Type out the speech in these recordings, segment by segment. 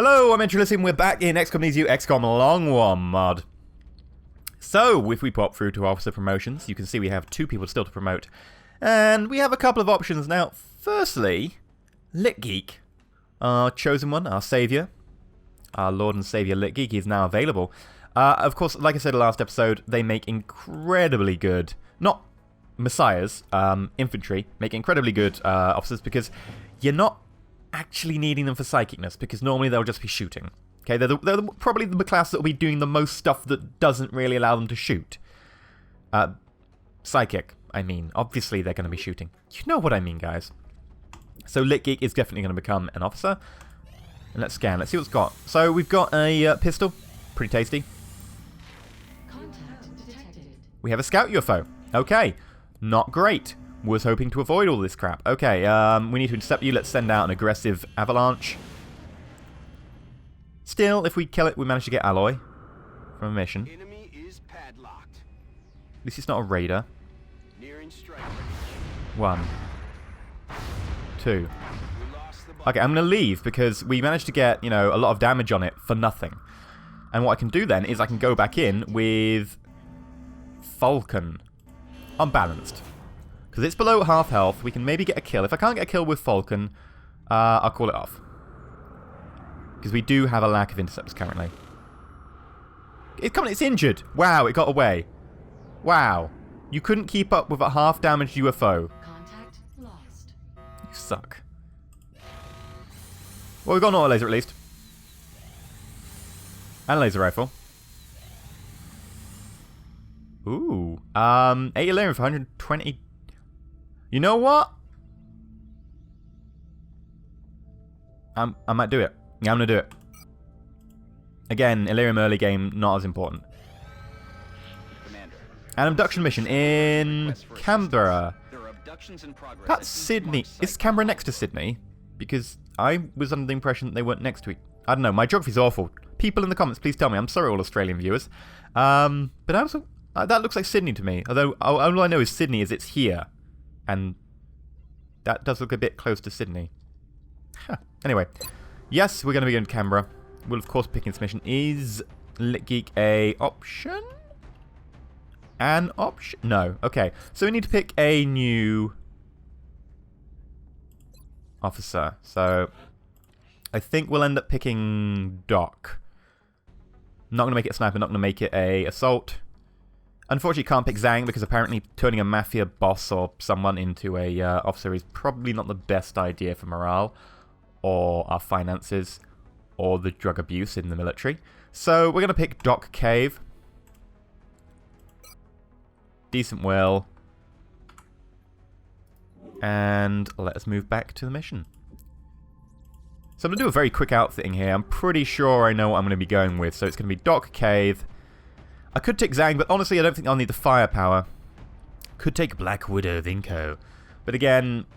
Hello, I'm EnterElysium. We're back in XCOM Long One mod. So, if we pop through to officer promotions, you can see we have 2 people still to promote. And we have a couple of options now. Firstly, Lit Geek, our chosen one, our saviour. Our Lord and Saviour Lit Geek is now available. Of course, like I said in the last episode, they make incredibly good, not messiahs, infantry, make incredibly good officers because you're not actually needing them for psychicness, because normally they'll just be shooting. Okay, they're probably the class that will be doing the most stuff that doesn't really allow them to shoot. Psychic, I mean. Obviously they're going to be shooting. You know what I mean, guys. So Lit Geek is definitely going to become an officer. And let's scan, let's see what's got. So we've got a pistol, pretty tasty. Contact detected. We have a scout UFO. Okay, not great. Was hoping to avoid all this crap. Okay, we need to intercept you. Let's send out an aggressive avalanche. Still, if we kill it, we manage to get alloy from a mission. Enemy is padlocked. At least it's not a raider. Nearing strike. 1, 2. We lost the Okay, I'm going to leave because we managed to get, you know, a lot of damage on it for nothing. And what I can do then is I can go back in with Falcon. Unbalanced. Because it's below half health, we can maybe get a kill. If I can't get a kill with Falcon, I'll call it off. Because we do have a lack of interceptors currently. It's injured. Wow, it got away. Wow. You couldn't keep up with a half-damaged UFO. Contact lost. You suck. Well, we've got an auto laser at least. And a laser rifle. Ooh. 811 for 120. You know what? I might do it. Yeah, I'm going to do it. Again, Elerium early game, not as important. Commander. An abduction mission in Canberra. There are abductions in progress. That's Sydney. Is Canberra next to Sydney? Because I was under the impression that they weren't next to each. I don't know, my geography's awful. People in the comments, please tell me. I'm sorry, all Australian viewers. But also, that looks like Sydney to me. Although, all I know is Sydney is it's here. And that does look a bit close to Sydney. Huh. Anyway, yes, we're going to be going to Canberra. We'll, of course, pick this mission. Is Lit Geek a option? An option? No. Okay, so we need to pick a new officer. So, I think we'll end up picking Doc. Not going to make it a sniper, not going to make it a assault. Unfortunately, can't pick Zhang because apparently turning a mafia boss or someone into a officer is probably not the best idea for morale or our finances or the drug abuse in the military. So we're going to pick Doc Cave. Decent will. And let us move back to the mission. So I'm going to do a very quick outfitting here. I'm pretty sure I know what I'm going to be going with. So it's going to be Doc Cave. I could take Zhang, but honestly I don't think I'll need the firepower. Could take Black Widow Vinco. But again,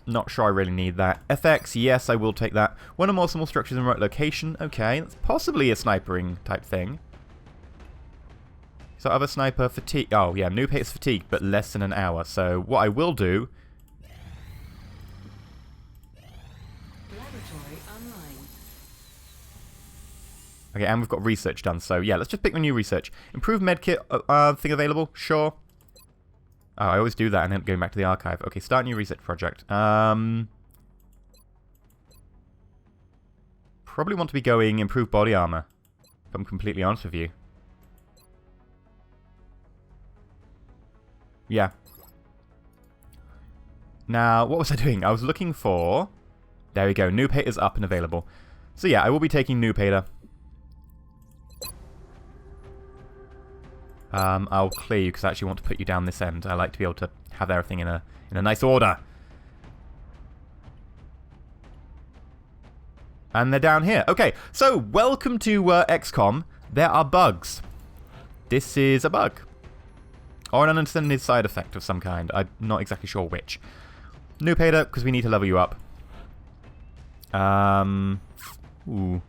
not sure I really need that. FX, yes, I will take that. One or more small structures in remote location. Okay, that's possibly a snipering type thing. So other sniper fatigue. Oh yeah, new pace fatigue, but less than an hour. So what I will do... Laboratory online. Okay, and we've got research done, so yeah, let's just pick the new research. Improved medkit thing available? Sure. Oh, I always do that and then going back to the archive. Okay, start new research project. Probably want to be going improved body armor, if I'm completely honest with you. Yeah. Now, what was I doing? I was looking for... There we go, new Pater's up and available. So yeah, I will be taking new Pater. I'll clear you because I actually want to put you down this end. I like to be able to have everything in a nice order. And they're down here. Okay, so welcome to XCOM. There are bugs. This is a bug. Or an unintended side effect of some kind. I'm not exactly sure which. New Pater, because we need to level you up.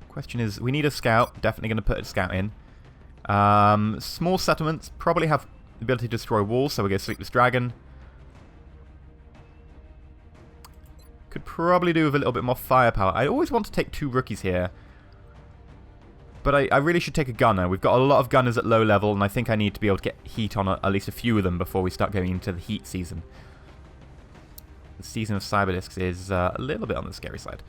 Question is, we need a scout. Definitely going to put a scout in. Small settlements probably have the ability to destroy walls, so we go Sleepless Dragon. Could probably do with a little bit more firepower. I always want to take 2 rookies here. But I really should take a gunner. We've got a lot of gunners at low level, and I think I need to be able to get heat on at least a few of them before we start going into the heat season. The season of Cyberdiscs is a little bit on the scary side.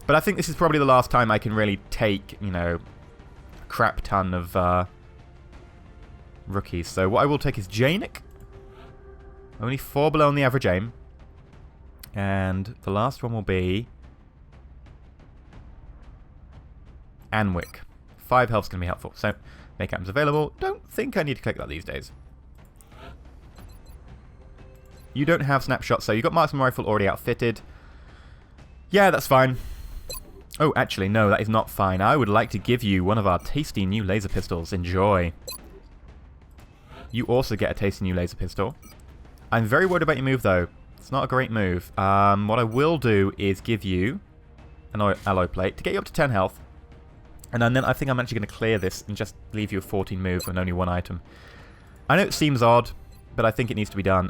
But I think this is probably the last time I can really take, you know, a crap ton of rookies. So what I will take is Janik. Only 4 below on the average aim. And the last one will be Anwick. 5 health's going to be helpful. So, make items available. Don't think I need to click that these days. You don't have snapshots, so you've got marksman rifle already outfitted. Yeah, that's fine. Oh, actually, no, that is not fine. I would like to give you one of our tasty new laser pistols. Enjoy. You also get a tasty new laser pistol. I'm very worried about your move, though. It's not a great move. What I will do is give you an alloy plate to get you up to 10 health. And then I think I'm actually going to clear this and just leave you a 14 move and only 1 item. I know it seems odd, but I think it needs to be done.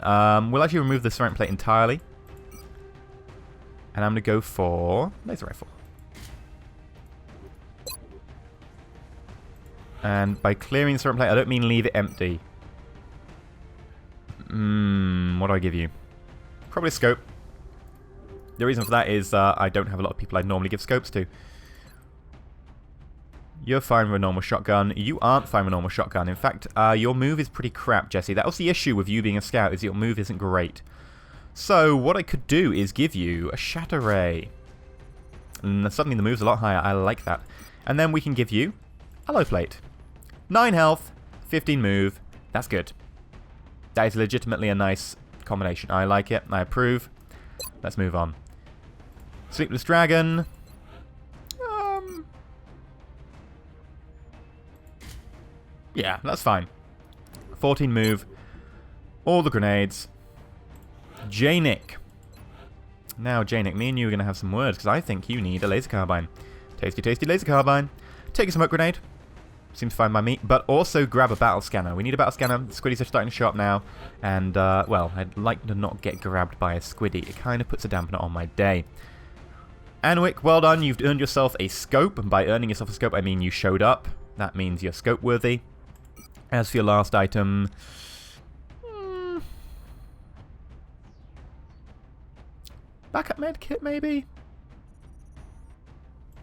We'll actually remove the ceramic plate entirely. And I'm going to go for laser rifle. And by clearing the ceramic plate, I don't mean leave it empty. What do I give you? Probably a scope. The reason for that is I don't have a lot of people I'd normally give scopes to. You're fine with a normal shotgun. You aren't fine with a normal shotgun. In fact, your move is pretty crap, Jesse. That was the issue with you being a scout, is your move isn't great. So, what I could do is give you a Shatter Ray. And suddenly the move's a lot higher. I like that. And then we can give you Alloy Plate. 9 health, 15 move. That's good. That is legitimately a nice combination. I like it. I approve. Let's move on. Sleepless Dragon. Yeah, that's fine. 14 move. All the grenades. Janik. Now, Janik, me and you are going to have some words, because I think you need a laser carbine. Tasty, tasty laser carbine. Take a smoke grenade. Seems fine by me. But also grab a battle scanner. We need a battle scanner. The squiddies are starting to show up now. And, well, I'd like to not get grabbed by a squiddy. It kind of puts a dampener on my day. Anwick, well done. You've earned yourself a scope. And by earning yourself a scope, I mean you showed up. That means you're scope worthy. As for your last item... backup medkit, maybe?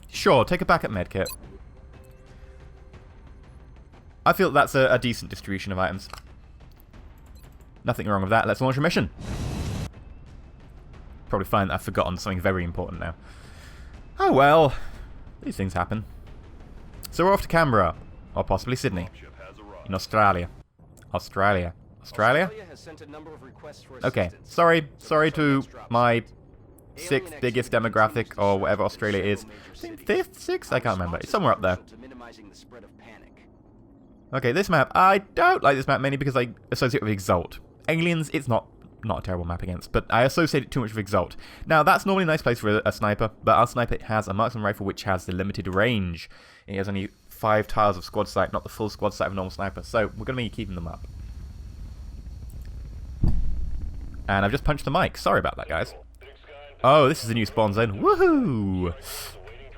Sure, take a backup medkit. I feel that's a decent distribution of items. Nothing wrong with that. Let's launch a mission. Probably find that I've forgotten something very important now. Oh well. These things happen. So we're off to Canberra. Or possibly Sydney. In Australia. Australia. Australia? Okay. Sorry to my 6th biggest demographic, or whatever Australia is. I think 5th? 6th? I can't remember. It's somewhere up there. Okay, this map. I don't like this map mainly because I associate it with Exalt. Aliens, it's not a terrible map against, but I associate it too much with Exalt. Now, that's normally a nice place for a sniper, but our sniper has a marksman rifle which has the limited range. It has only 5 tiles of squad sight, not the full squad sight of a normal sniper, so we're going to be keeping them up. And I've just punched the mic. Sorry about that, guys. Oh, this is a new spawn zone. Woohoo!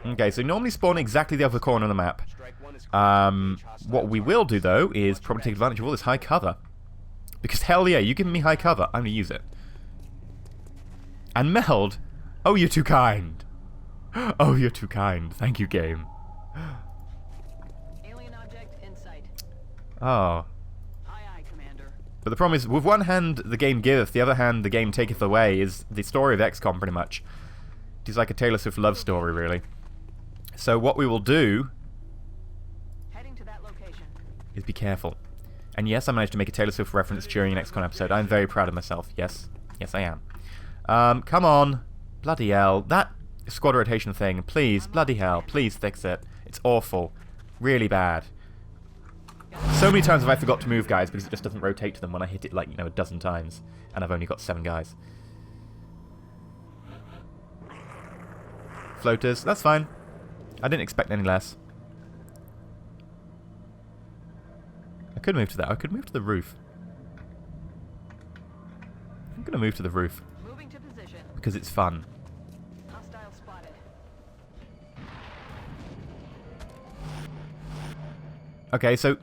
Okay, so normally spawn exactly the other corner of the map. What we will do, though, is probably take advantage of all this high cover. Because hell yeah, you give me high cover, I'm going to use it. And Meld, oh, you're too kind. Oh, you're too kind. Thank you, game. Alien object in sight. Oh. Aye, aye, Commander. But the problem is, with one hand the game giveth, the other hand the game taketh away, is the story of XCOM, pretty much. It is like a Taylor Swift love story, really. So what we will do... Heading to that location. is be careful. And yes, I managed to make a Taylor Swift reference during an XCOM episode. I'm very proud of myself. Yes. Yes, I am. Come on. Bloody hell. That squad rotation thing. Please. Bloody hell. Please fix it. It's awful. Really bad. So many times have I forgot to move guys because it just doesn't rotate to them when I hit it like, you know, a dozen times. And I've only got 7 guys. Floaters. That's fine. I didn't expect any less. I could move to that. I could move to the roof. I'm going to move to the roof. Moving to position. because it's fun. Hostile spotted. Okay, so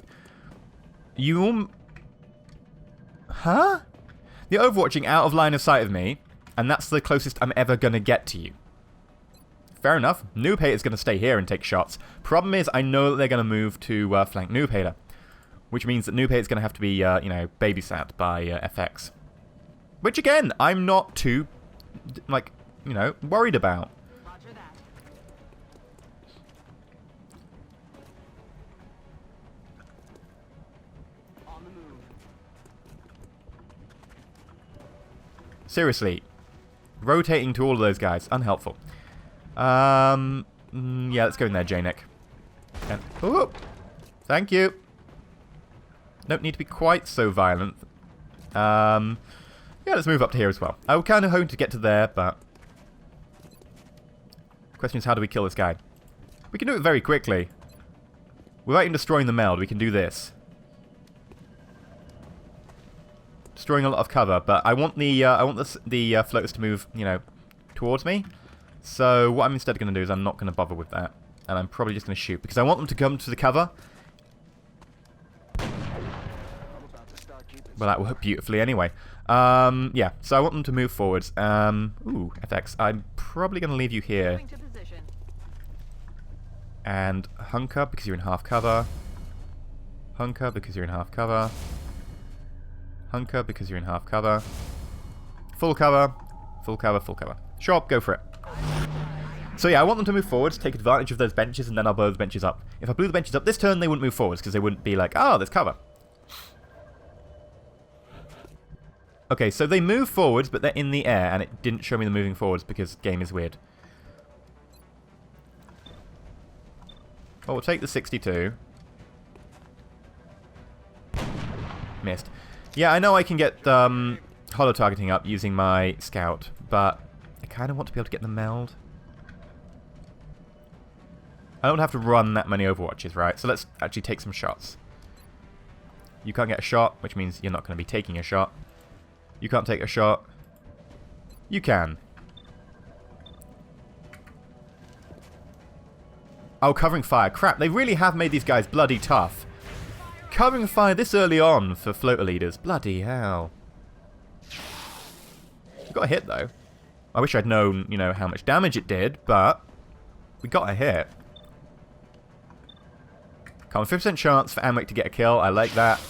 you huh? You're overwatching out of line of sight of me, and that's the closest I'm ever gonna get to you. Fair enough. Noob Hater's gonna stay here and take shots. Problem is, I know that they're gonna move to flank Noob Hater, which means that Noob Hater's gonna have to be, you know, babysat by FX. Which again, I'm not too, like, you know, worried about. Roger that. On the move. Seriously, rotating to all of those guys, unhelpful. Yeah, let's go in there, J-Nick. And, oh, thank you. Don't need to be quite so violent. Yeah, let's move up to here as well. I was kind of hoping to get to there, but the question is, how do we kill this guy? We can do it very quickly. Without even destroying the meld, we can do this. Destroying a lot of cover, but I want the floaters to move, you know, towards me. So what I'm instead going to do is I'm not going to bother with that, and I'm probably just going to shoot because I want them to come to the cover. Well, that worked beautifully anyway. Yeah, so I want them to move forwards. Ooh, FX. I'm probably going to leave you here. Moving to position. And hunker because you're in half cover. Hunker because you're in half cover. Hunker because you're in half cover. Full cover. Full cover, full cover. Sure, go for it. So yeah, I want them to move forwards, take advantage of those benches, and then I'll blow the benches up. If I blew the benches up this turn, they wouldn't move forwards because they wouldn't be like, oh, there's cover. Okay, so they move forwards, but they're in the air, and it didn't show me them moving forwards because game is weird. Oh, we'll take the 62. Missed. Yeah, I know I can get holo targeting up using my scout, but I kind of want to be able to get the meld. I don't have to run that many overwatches, right? So let's actually take some shots. You can't get a shot, which means you're not going to be taking a shot. You can't take a shot. You can. Oh, covering fire. Crap, they really have made these guys bloody tough. Covering fire this early on for floater leaders. Bloody hell. We got a hit, though. I wish I'd known, you know, how much damage it did, but we got a hit. Come on, 50% chance for Amwick to get a kill. I like that.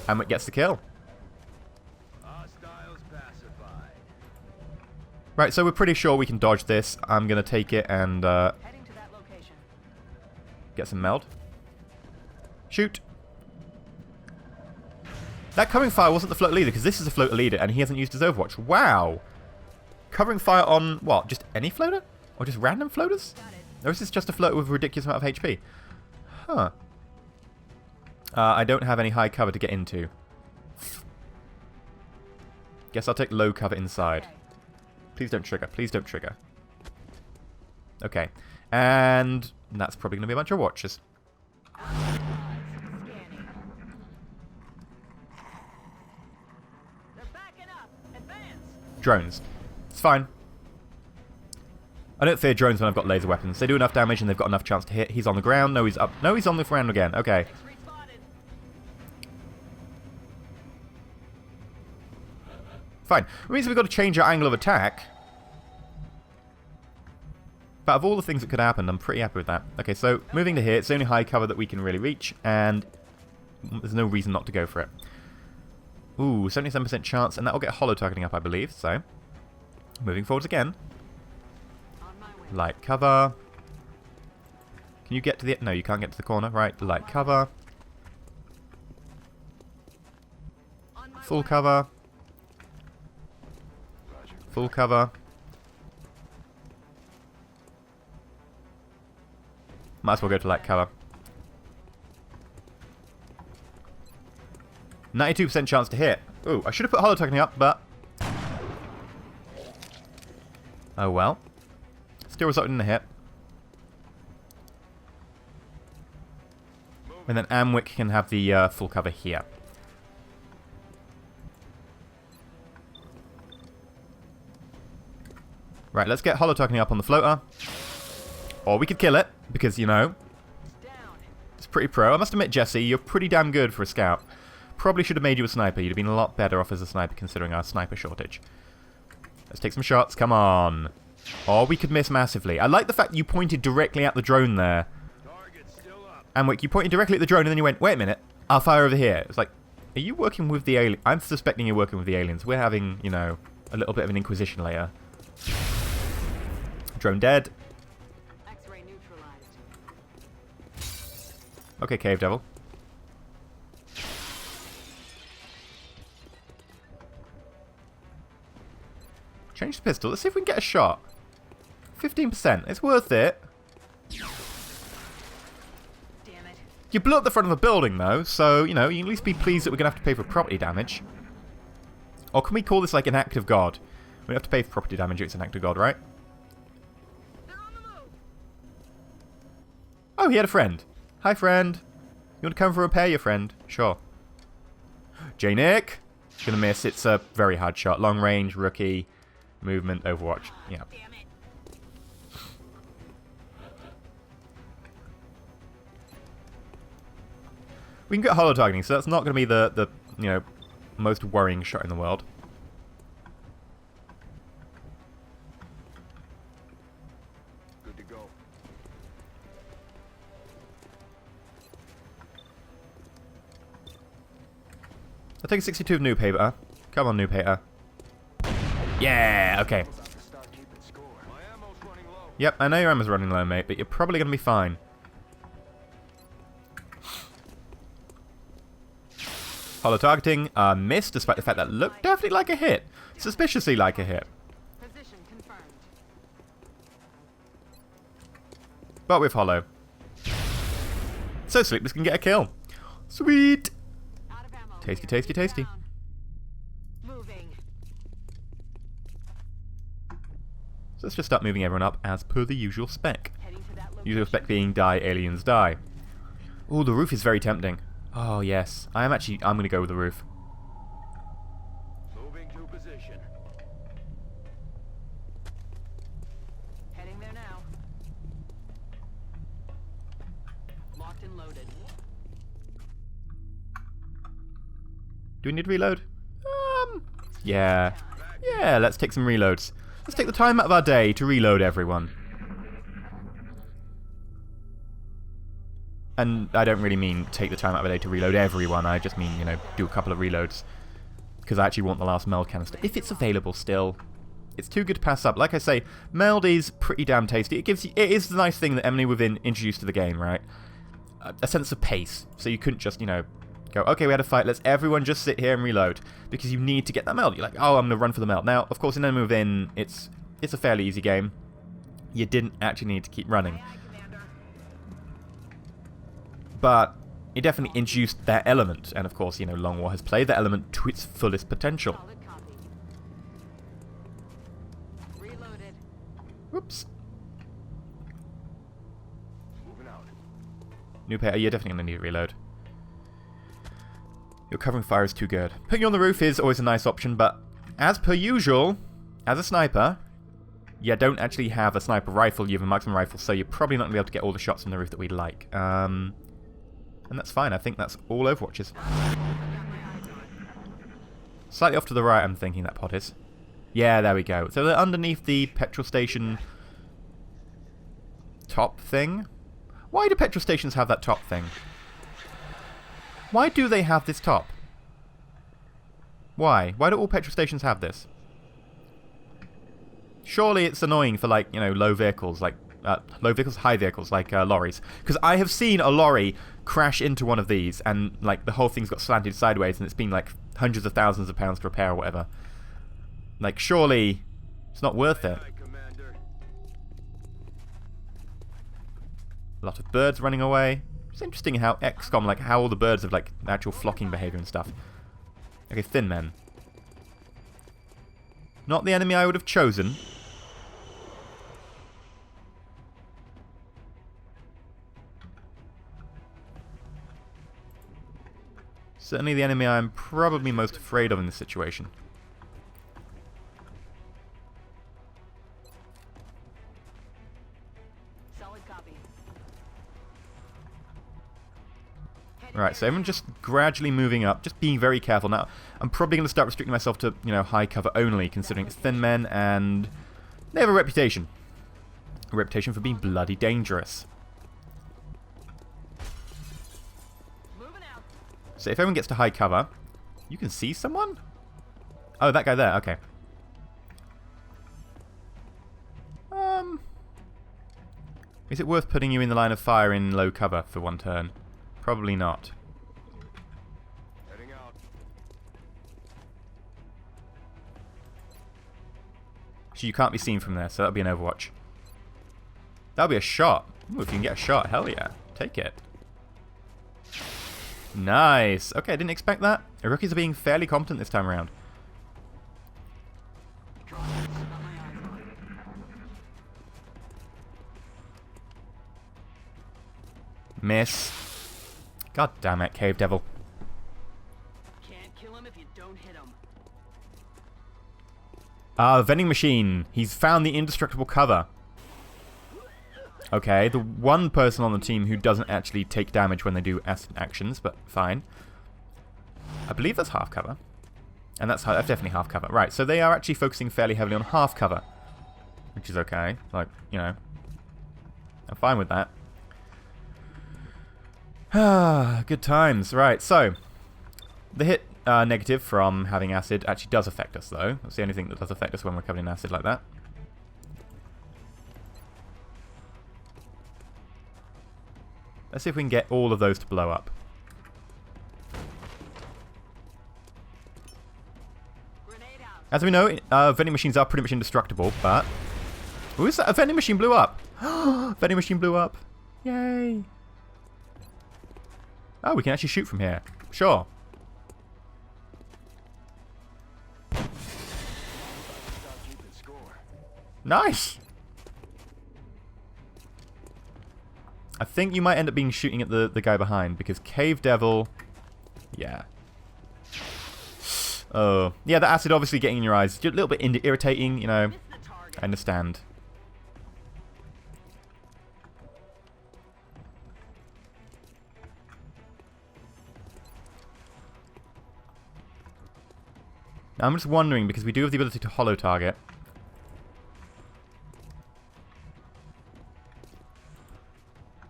Amwick gets the kill. Right, so we're pretty sure we can dodge this. I'm going to take it and Heading to that location. get some meld. Shoot. That covering fire wasn't the floater leader, because this is a floater leader, and he hasn't used his overwatch. Wow. Covering fire on, what, just any floater? Or just random floaters? Or is this just a floater with a ridiculous amount of HP? Huh. I don't have any high cover to get into. Guess I'll take low cover inside. Please don't trigger. Please don't trigger. Okay. And that's probably going to be a bunch of watchers. Scanning. They're backing up. Advance. Drones. It's fine. I don't fear drones when I've got laser weapons. They do enough damage and they've got enough chance to hit. He's on the ground. No, he's up. No, he's on the ground again. Okay. Respotted. Fine. It means we've got to change our angle of attack. But of all the things that could happen, I'm pretty happy with that. Okay, so moving to here, it's the only high cover that we can really reach, and there's no reason not to go for it. Ooh, 77% chance, and that will get holo targeting up, I believe, so moving forwards again. On my way. Light cover. Can you get to the... No, you can't get to the corner. Right, light cover. On my Full way. cover. Full cover. Might as well go to light cover. 92% chance to hit. Ooh, I should have put holo targeting up, but... Oh well. Still resulted in a hit. And then Amwick can have the full cover here. Right, let's get holo-targeting up on the floater. Or we could kill it, because, you know, Down. it's pretty pro. I must admit, Jesse, you're pretty damn good for a scout. Probably should have made you a sniper. You'd have been a lot better off as a sniper, considering our sniper shortage. Let's take some shots. Come on. Or we could miss massively. I like the fact you pointed directly at the drone there. Target's still up. And you pointed directly at the drone, and then you went, wait a minute, I'll fire over here. It's like, are you working with the alien? I'm suspecting you're working with the aliens. We're having, you know, a little bit of an inquisition layer. Drone dead. X-ray neutralized. Okay, Cave Devil. Change the pistol. Let's see if we can get a shot. 15%. It's worth it. Damn it. You blew up the front of a building, though, so, you know, you can at least be pleased that we're going to have to pay for property damage. Or can we call this, like, an act of God? We have to pay for property damage if it's an act of God, right? They're on the move. Oh, he had a friend. Hi, friend. You want to come for a repair, your friend? Sure. J-Nick. Gonna miss. It's a very hard shot. Long range, rookie, movement, Overwatch. Yeah. Damn it. We can get holo targeting, so that's not going to be the you know, most worrying shot in the world. Good to go. I'll take a 62 of Noob Hater. Come on, Noob Hater. Yeah, okay. About to start keeping score. My ammo's running low. Yep, I know your ammo's running low, mate, but you're probably going to be fine. Holo targeting, missed, despite the fact that looked definitely like a hit. Suspiciously like a hit. Position confirmed. But with holo. So Sleepless can get a kill. Sweet! Out of ammo. Tasty, Here. tasty, tasty. Down. Moving. So let's just start moving everyone up as per the usual spec. Heading to that location. Usual spec being die, aliens die. Ooh, the roof is very tempting. Oh, yes. I'm going to go with the roof. Moving to position. Heading there now. Locked and loaded. Do we need to reload? Yeah. Yeah, let's take some reloads. Let's take the time out of our day to reload everyone. And I don't really mean take the time out of a day to reload everyone. I just mean, you know, do a couple of reloads. Because I actually want the last meld canister. If it's available still. It's too good to pass up. Like I say, meld is pretty damn tasty. It is the nice thing that Emily Within introduced to the game, right? A sense of pace. So you couldn't just, you know, go, okay, we had a fight. Let's everyone just sit here and reload. Because you need to get that meld. You're like, oh, I'm going to run for the meld. Now, of course, in Emily Within, it's a fairly easy game. You didn't actually need to keep running. Aye, aye, Commander. But it definitely introduced that element, and of course, you know, Long War has played that element to its fullest potential. Solid copy. Reloaded. Whoops. Moving out. New pair, you're definitely going to need a reload. Your covering fire is too good. Putting you on the roof is always a nice option, but as per usual, as a sniper, you don't actually have a sniper rifle, you have a marksman rifle, so you're probably not going to be able to get all the shots from the roof that we'd like. And that's fine. I think that's all Overwatches. Slightly off to the right, I'm thinking that pod is. Yeah, there we go. So they're underneath the petrol station top thing. Why do petrol stations have that top thing? Why do they have this top? Why? Why do all petrol stations have this? Surely it's annoying for, like, you know, low vehicles, like high vehicles, like lorries. Because I have seen a lorry crash into one of these, and like the whole thing's got slanted sideways, and it's been like hundreds of thousands of pounds to repair or whatever. Like, surely it's not worth it. Aye, Commander. A lot of birds running away. It's interesting how XCOM, like how all the birds have like actual flocking behavior and stuff. Okay, thin men. Not the enemy I would have chosen. Certainly the enemy I'm probably most afraid of in this situation. copy. Right, so everyone just gradually moving up, just being very careful. Now, I'm probably going to start restricting myself to, you know, high cover only, considering it's thin men, and they have a reputation. A reputation for being bloody dangerous. Moving out. So if everyone gets to high cover, you can see someone? Oh, that guy there, okay. Is it worth putting you in the line of fire in low cover for one turn? Probably not. Heading out. So you can't be seen from there, so that'll be an overwatch. That'll be a shot. Ooh, if you can get a shot, hell yeah. Take it. Nice. Okay, I didn't expect that. The rookies are being fairly competent this time around. Miss. God damn it, Cave Devil. Can't kill him if you don't hit him. Vending machine. He's found the indestructible cover. Okay, the one person on the team who doesn't actually take damage when they do acid actions, but fine. I believe that's half cover. And that's definitely half cover. Right, so they are actually focusing fairly heavily on half cover. Which is okay. Like, you know. I'm fine with that. Good times. Right, so the hit negative from having acid actually does affect us, though. That's the only thing that does affect us when we're covered in acid like that. Let's see if we can get all of those to blow up. Grenade out. As we know, vending machines are pretty much indestructible, but... Ooh, is that? A vending machine blew up! Vending machine blew up! Yay! Oh, we can actually shoot from here. Sure. Start keeping score. Nice! I think you might end up being shooting at the guy behind, because Cave Devil... Yeah. Oh. Yeah, the acid obviously getting in your eyes. Just a little bit irritating, you know. Miss the target. I understand. Now, I'm just wondering, because we do have the ability to hollow target.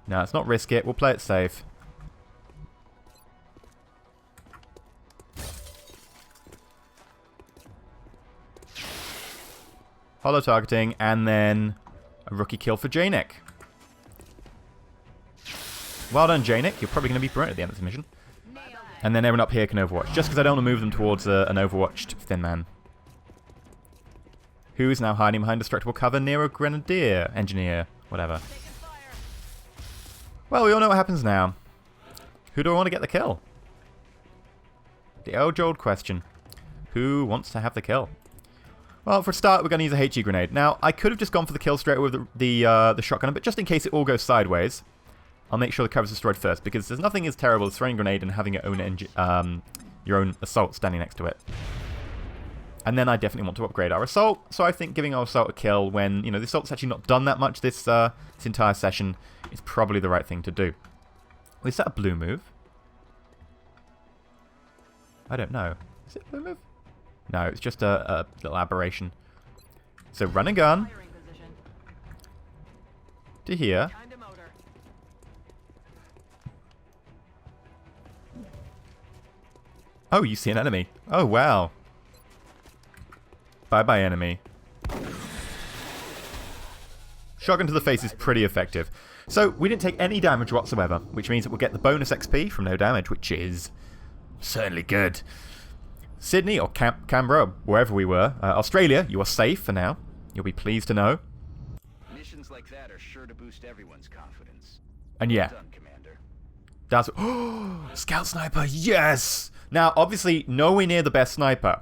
No, let's not risk it. We'll play it safe. Hollow targeting, and then a rookie kill for Janik. Well done, Janik. You're probably going to be promoted at the end of this mission. Nailed it. And then everyone up here can overwatch. Just because I don't want to move them towards an overwatched thin man. Who is now hiding behind destructible cover near a grenadier, engineer, whatever. Taking fire. Well, we all know what happens now. Who do I want to get the kill? The age-old question. Who wants to have the kill? Well, for a start, we're going to use a HE grenade. Now, I could have just gone for the kill straight away with the shotgun, but just in case it all goes sideways, I'll make sure the cover's destroyed first, because there's nothing as terrible as throwing a grenade and having your own assault standing next to it. And then I definitely want to upgrade our assault, so I think giving our assault a kill when, you know, the assault's actually not done that much this entire session is probably the right thing to do. Is that a blue move? I don't know. Is it a blue move? No, it's just a little aberration. So run and gun Firing position. to here. Time to motor. Oh, you see an enemy. Oh, wow. Bye-bye, enemy. Shotgun to the face is pretty effective. So, we didn't take any damage whatsoever, which means that we'll get the bonus XP from no damage, which is certainly good. Sydney, or Canberra, wherever we were. Australia, you are safe for now. You'll be pleased to know. Missions like that are sure to boost everyone's confidence. And yeah, Well done, Commander. that's... Oh, Scout Sniper, yes! Now, obviously, nowhere near the best sniper.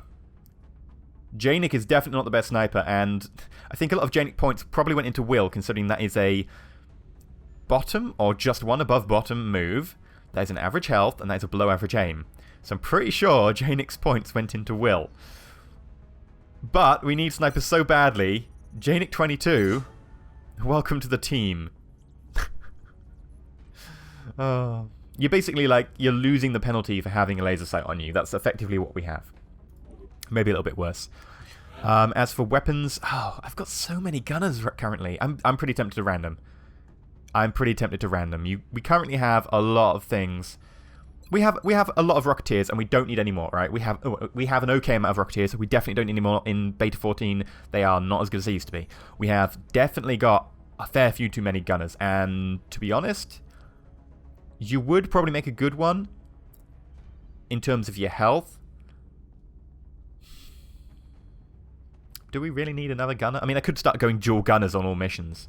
Janik is definitely not the best sniper, and I think a lot of Janik points probably went into Will, considering that is a bottom, or just one above bottom move. That is an average health, and that is a below average aim. So I'm pretty sure Janik's points went into Will. But we need snipers so badly. Janik 22, welcome to the team. You're basically like, you're losing the penalty for having a laser sight on you. That's effectively what we have. Maybe a little bit worse. As for weapons, I've got so many gunners currently. I'm pretty tempted to random. We currently have a lot of things. We have a lot of Rocketeers, and we don't need any more, right? We have an okay amount of Rocketeers, so we definitely don't need any more. In Beta 14, they are not as good as they used to be. We have definitely got a fair few too many gunners, and to be honest, you would probably make a good one in terms of your health. Do we really need another gunner? I mean, I could start going dual gunners on all missions.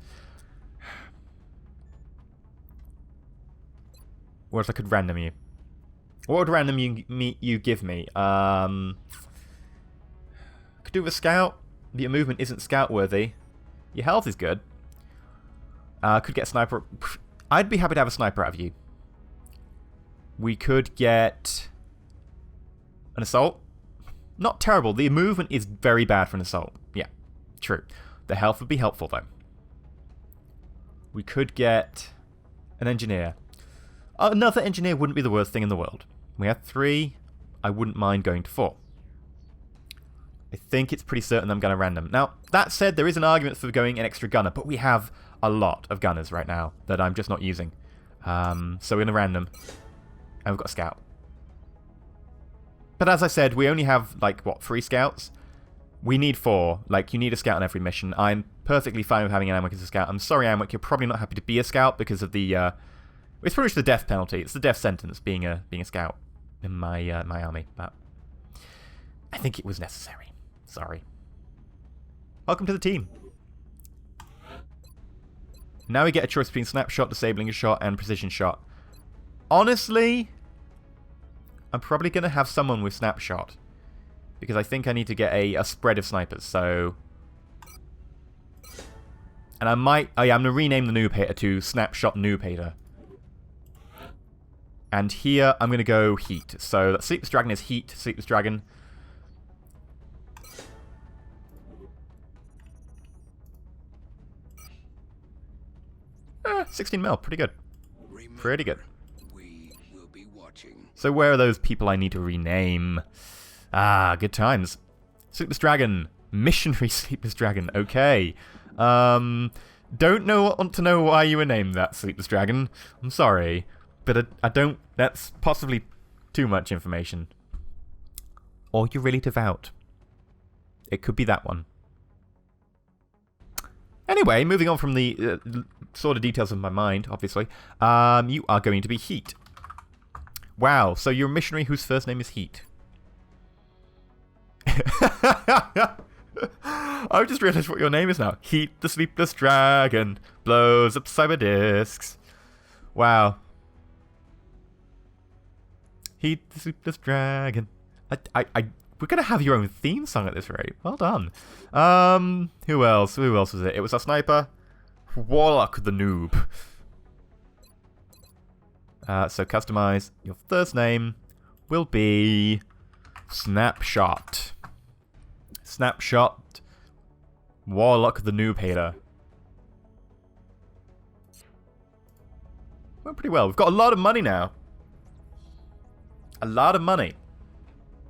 Or else I could random you. What would random you give me? Could do with a scout. Your movement isn't scout worthy. Your health is good. Could get a sniper. I'd be happy to have a sniper out of you. We could get an assault. Not terrible. The movement is very bad for an assault. Yeah, true. The health would be helpful, though. We could get an engineer. Another engineer wouldn't be the worst thing in the world. We have 3. I wouldn't mind going to 4. I think it's pretty certain I'm going to random. Now, that said, there is an argument for going an extra gunner, but we have a lot of gunners right now that I'm just not using. So we're going to random. And we've got a scout. But as I said, we only have, like, what, 3 scouts? We need 4. Like, you need a scout on every mission. I'm perfectly fine with having an Amwick as a scout. I'm sorry, Amwick, you're probably not happy to be a scout because of the, it's pretty much the death penalty. It's the death sentence being a scout in my my army. But I think it was necessary. Sorry. Welcome to the team. Now we get a choice between snapshot, disabling a shot, and precision shot. Honestly, I'm probably going to have someone with snapshot. Because I think I need to get a spread of snipers, so... And I might... Oh yeah, I'm going to rename the noob hater to Snapshot Noob Hater. And here, I'm going to go Heat. So, Sleepless Dragon is Heat, Sleepless Dragon. Eh, 16 mil, pretty good. Pretty good. We will be watching. So where are those people I need to rename? Ah, good times. Sleepless Dragon. Missionary Sleepless Dragon. Okay. Want to know why you were named that, Sleepless Dragon. I'm sorry. But I don't... That's possibly too much information. Or you're really devout. It could be that one. Anyway, moving on from the sort of details of my mind, obviously. You are going to be Heat. Wow, so you're a missionary whose first name is Heat. I've just realised what your name is now. Heat the Sleepless Dragon blows up cyber discs. Wow. Heat the Sleepless Dragon. We're going to have your own theme song at this rate. Well done. Who else? Who else was it? It was our sniper. Warlock the noob. So customize. Your first name will be Snapshot. Snapshot. Warlock the noob hater. Went pretty well. We've got a lot of money now. A lot of money.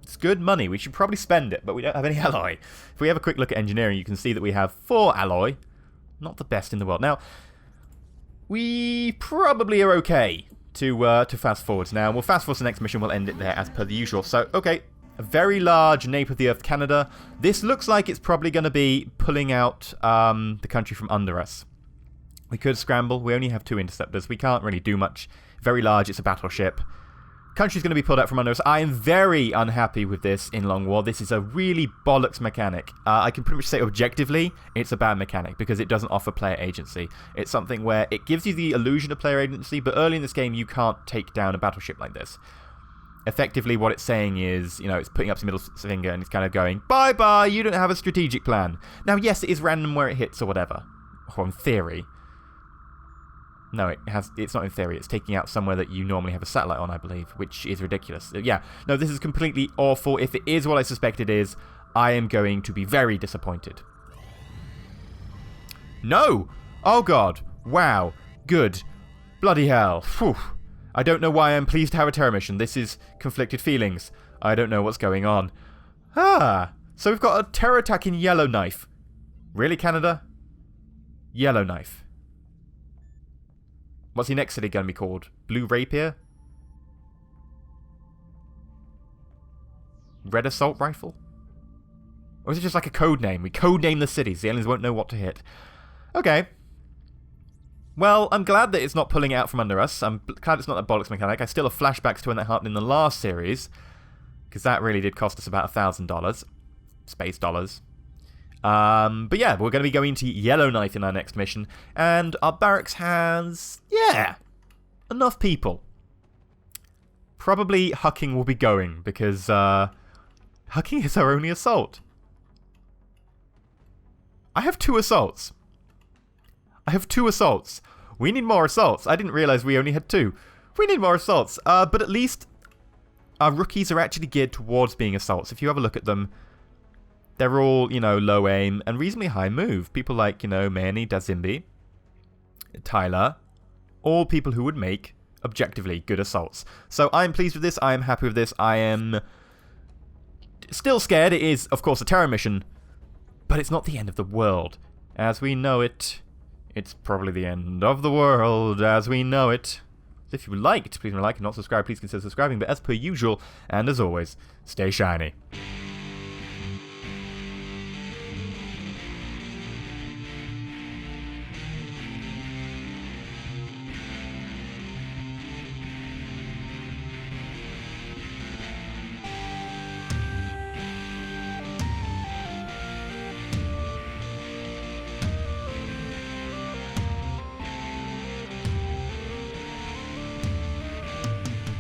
It's good money. We should probably spend it, but we don't have any alloy. If we have a quick look at engineering, you can see that we have 4 alloy. Not the best in the world. Now, we probably are okay to fast forward. Now, we'll fast forward to the next mission. We'll end it there as per the usual. So, okay. A very large nape of the earth, Canada. This looks like it's probably going to be pulling out the country from under us. We could scramble. We only have 2 interceptors. We can't really do much. Very large. It's a battleship. Country's going to be pulled out from under us. I am very unhappy with this in Long War. This is a really bollocks mechanic. I can pretty much say objectively, it's a bad mechanic because it doesn't offer player agency. It's something where it gives you the illusion of player agency, but early in this game you can't take down a battleship like this. Effectively, what it's saying is, you know, it's putting up its middle finger and it's kind of going, bye-bye, you don't have a strategic plan. Now, yes, it is random where it hits or whatever. Or in theory. No, it's not in theory. It's taking out somewhere that you normally have a satellite on, I believe, which is ridiculous. Yeah, no, this is completely awful. If it is what I suspect it is, I am going to be very disappointed. No! Oh, God. Wow. Good. Bloody hell. Whew. I don't know why I'm pleased to have a terror mission. This is conflicted feelings. I don't know what's going on. Ah, so we've got a terror attack in Yellowknife. Really, Canada? Yellowknife. What's the next city going to be called? Blue Rapier? Red Assault Rifle? Or is it just like a code name? We code name the cities. The aliens won't know what to hit. Okay. Well, I'm glad that it's not pulling out from under us. I'm glad it's not a bollocks mechanic. I still have flashbacks to when that happened in the last series. Because that really did cost us about $1,000. Space dollars. But yeah, we're going to be going to Yellowknife in our next mission. And our barracks has, yeah, enough people. Probably Hucking will be going, because Hucking is our only assault. I have 2 assaults. We need more assaults. I didn't realize we only had 2. We need more assaults. But at least our rookies are actually geared towards being assaults. If you have a look at them, they're all, you know, low aim and reasonably high move. People like, you know, Manny, Dazimbi, Tyler, all people who would make objectively good assaults. So I'm pleased with this. I am happy with this. I am still scared. It is, of course, a terror mission, but it's not the end of the world. As we know it, it's probably the end of the world as we know it. If you liked, please like and not subscribe. Please consider subscribing. But as per usual, and as always, stay shiny.